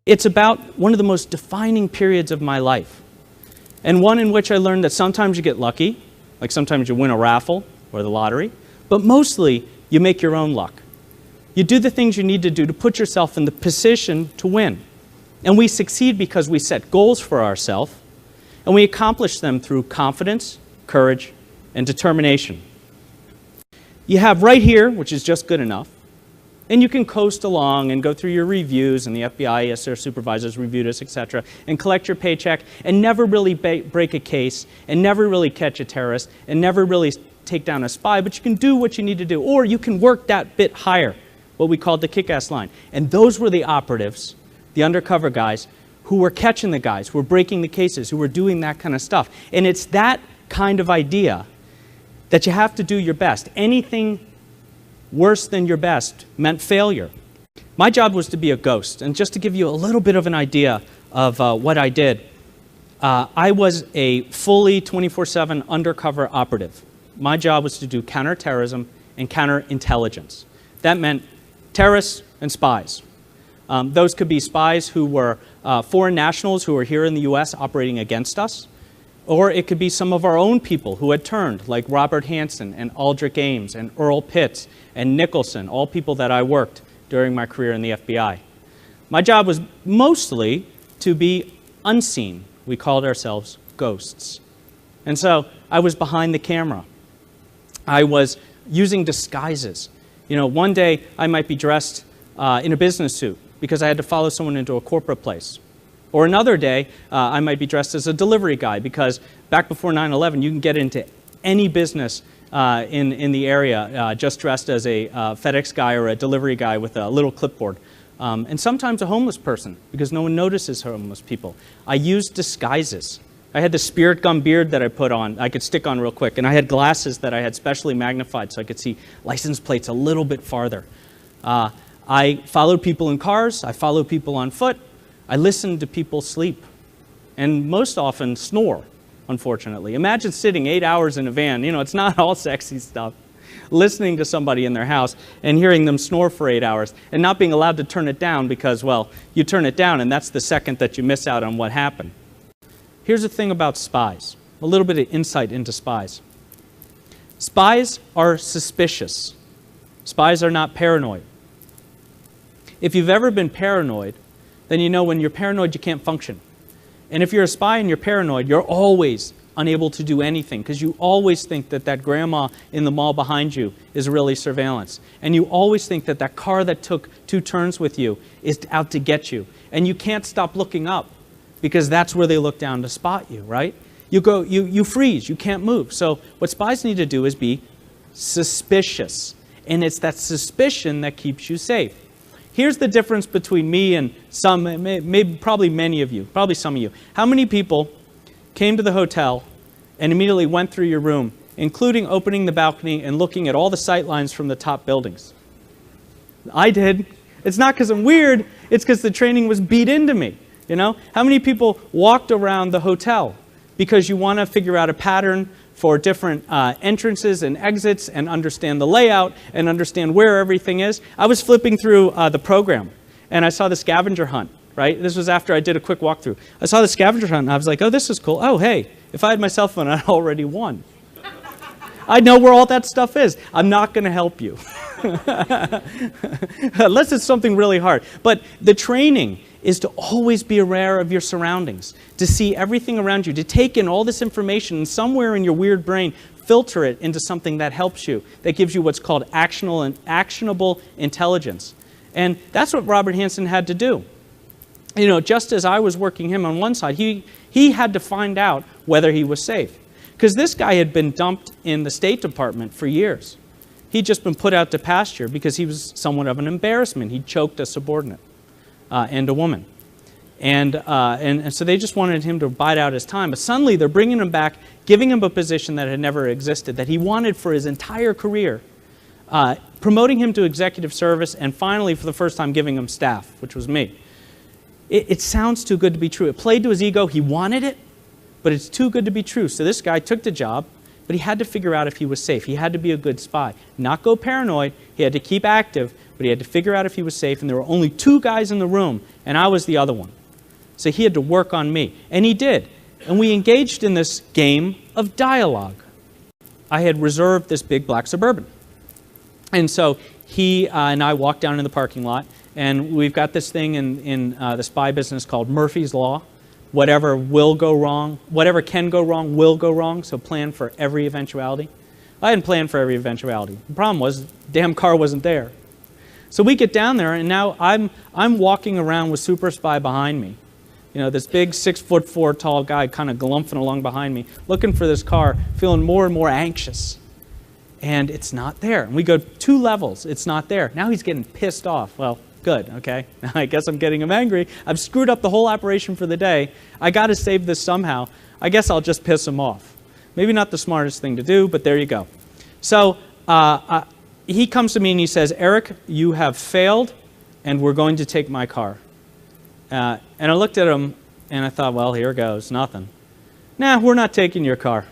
It's about one of the most defining periods of my life, and one in which I learned that sometimes you get lucky, like sometimes you win a raffle or the lottery, but mostly you make your own luck. You do the things you need to do to put yourself in the position to win. And we succeed because we set goals for ourselves, and we accomplish them through confidence, courage, and determination. You have right here, which is just good enough, and you can coast along and go through your reviews, and the FBI, yes, their supervisors reviewed us, etc., and collect your paycheck, and never really break a case, and never really catch a terrorist, and never really take down a spy, but you can do what you need to do. Or you can work that bit higher, what we called the kick-ass line. And those were the operatives, the undercover guys, who were catching the guys, who were breaking the cases, who were doing that kind of stuff. And it's that kind of idea that you have to do your best. Anything worse than your best meant failure. My job was to be a ghost. And just to give you a little bit of an idea of what I did, I was a fully 24/7 undercover operative. My job was to do counterterrorism and counterintelligence. That meant terrorists and spies. Those could be spies who were foreign nationals who were here in the US operating against us, or it could be some of our own people who had turned, like Robert Hansen and Aldrich Ames and Earl Pitts and Nicholson, all people that I worked during my career in the FBI. My job was mostly to be unseen. We called ourselves ghosts. And so I was behind the camera. I was using disguises. You know, one day I might be dressed in a business suit because I had to follow someone into a corporate place. Or another day, I might be dressed as a delivery guy because back before 9/11, you can get into any business in the area just dressed as a FedEx guy or a delivery guy with a little clipboard. And sometimes a homeless person because no one notices homeless people. I used disguises. I had the spirit gum beard that I put on, I could stick on real quick, and I had glasses that I had specially magnified so I could see license plates a little bit farther. I followed people in cars, I followed people on foot, I listened to people sleep, and most often snore, unfortunately. Imagine sitting 8 hours in a van, you know, it's not all sexy stuff, listening to somebody in their house and hearing them snore for 8 hours and not being allowed to turn it down because, well, you turn it down and that's the second that you miss out on what happened. Here's the thing about spies, a little bit of insight into spies. Spies are suspicious. Spies are not paranoid. If you've ever been paranoid, then you know when you're paranoid you can't function. And if you're a spy and you're paranoid, you're always unable to do anything because you always think that that grandma in the mall behind you is really surveillance. And you always think that that car that took 2 turns with you is out to get you. And you can't stop looking up because that's where they look down to spot you, right? You freeze, you can't move. So what spies need to do is be suspicious. And it's that suspicion that keeps you safe. Here's the difference between me and some, maybe probably many of you, probably some of you. How many people came to the hotel and immediately went through your room, including opening the balcony and looking at all the sight lines from the top buildings? I did. It's not because I'm weird, it's because the training was beat into me. You know? How many people walked around the hotel because you want to figure out a pattern for different entrances and exits and understand the layout and understand where everything is? I was flipping through the program and I saw the scavenger hunt, right? This was after I did a quick walkthrough. I saw the scavenger hunt and I was like, oh, this is cool. Oh, hey, if I had my cell phone, I'd already won. I know where all that stuff is. I'm not going to help you. Unless it's something really hard. But the training is to always be aware of your surroundings, to see everything around you, to take in all this information and somewhere in your weird brain, filter it into something that helps you, that gives you what's called actionable intelligence. And that's what Robert Hansen had to do. You know, just as I was working him on one side, he had to find out whether he was safe. Because this guy had been dumped in the State Department for years. He'd just been put out to pasture because he was somewhat of an embarrassment. He choked a subordinate and a woman. And so they just wanted him to bide out his time. But suddenly they're bringing him back, giving him a position that had never existed, that he wanted for his entire career, promoting him to executive service, and finally, for the first time, giving him staff, which was me. It sounds too good to be true. It played to his ego. He wanted it, but it's too good to be true. So this guy took the job, but he had to figure out if he was safe. He had to be a good spy. Not go paranoid. He had to keep active, but he had to figure out if he was safe, and there were only 2 guys in the room, and I was the other one. So he had to work on me, and he did. And we engaged in this game of dialogue. I had reserved this big black Suburban. And so he and I walked down in the parking lot, and we've got this thing in the spy business called Murphy's Law. Whatever will go wrong, whatever can go wrong will go wrong, so plan for every eventuality. I hadn't planned for every eventuality. The problem was the damn car wasn't there. So we get down there, and now I'm walking around with Super Spy behind me. You know, this big 6'4" tall guy kind of galumphing along behind me, looking for this car, feeling more and more anxious. And it's not there. And we go 2 levels, it's not there. Now he's getting pissed off. Well, good, okay. Now I guess I'm getting him angry. I've screwed up the whole operation for the day. I got to save this somehow. I guess I'll just piss him off. Maybe not the smartest thing to do, but there you go. So he comes to me and he says, Eric, you have failed, and we're going to take my car. And I looked at him, and I thought, well, here goes, nothing. Nah, we're not taking your car.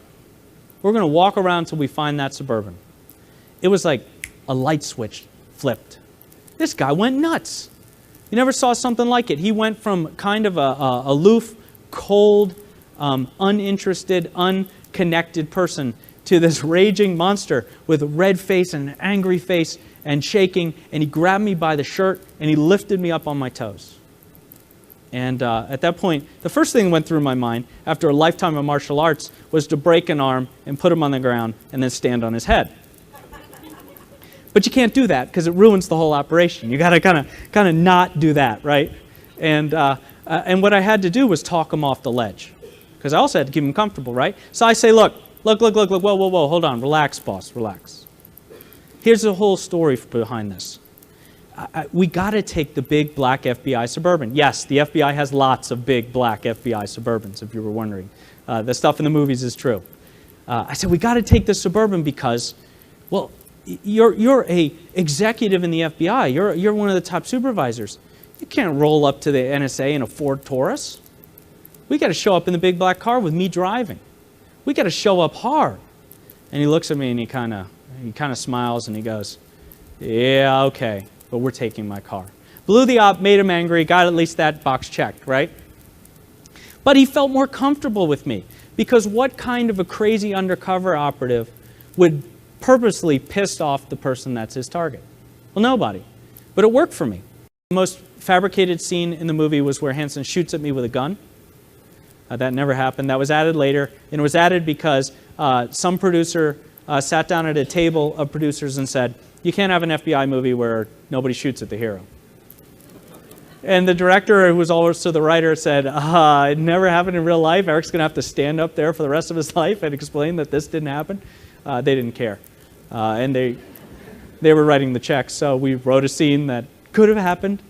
We're going to walk around until we find that Suburban. It was like a light switch flipped. This guy went nuts. You never saw something like it. He went from kind of a aloof, cold, uninterested, unconnected person to this raging monster with a red face and an angry face and shaking, and he grabbed me by the shirt and he lifted me up on my toes. And at that point, the first thing that went through my mind after a lifetime of martial arts was to break an arm and put him on the ground and then stand on his head. But you can't do that because it ruins the whole operation. You got to kind of not do that, right? And what I had to do was talk him off the ledge, because I also had to keep him comfortable, right? So I say, look, whoa, hold on, relax, boss, relax. Here's the whole story behind this. We got to take the big black FBI Suburban. Yes, the FBI has lots of big black FBI Suburbans, if you were wondering. The stuff in the movies is true. I said, we got to take this Suburban because, well, you're a executive in the FBI. You're one of the top supervisors. You can't roll up to the NSA in a Ford Taurus. We got to show up in the big black car with me driving. We got to show up hard. And he looks at me and he kind of smiles and he goes, yeah, okay, but we're taking my car. Blew the op, made him angry, got at least that box checked, right? But he felt more comfortable with me, because what kind of a crazy undercover operative would purposely piss off the person that's his target? Well, nobody. But it worked for me. The most fabricated scene in the movie was where Hansen shoots at me with a gun. That never happened. That was added later. And it was added because some producer sat down at a table of producers and said, you can't have an FBI movie where nobody shoots at the hero. And the director, who was also the writer, said, it never happened in real life. Eric's going to have to stand up there for the rest of his life and explain that this didn't happen. They didn't care. And they were writing the checks. So we wrote a scene that could have happened,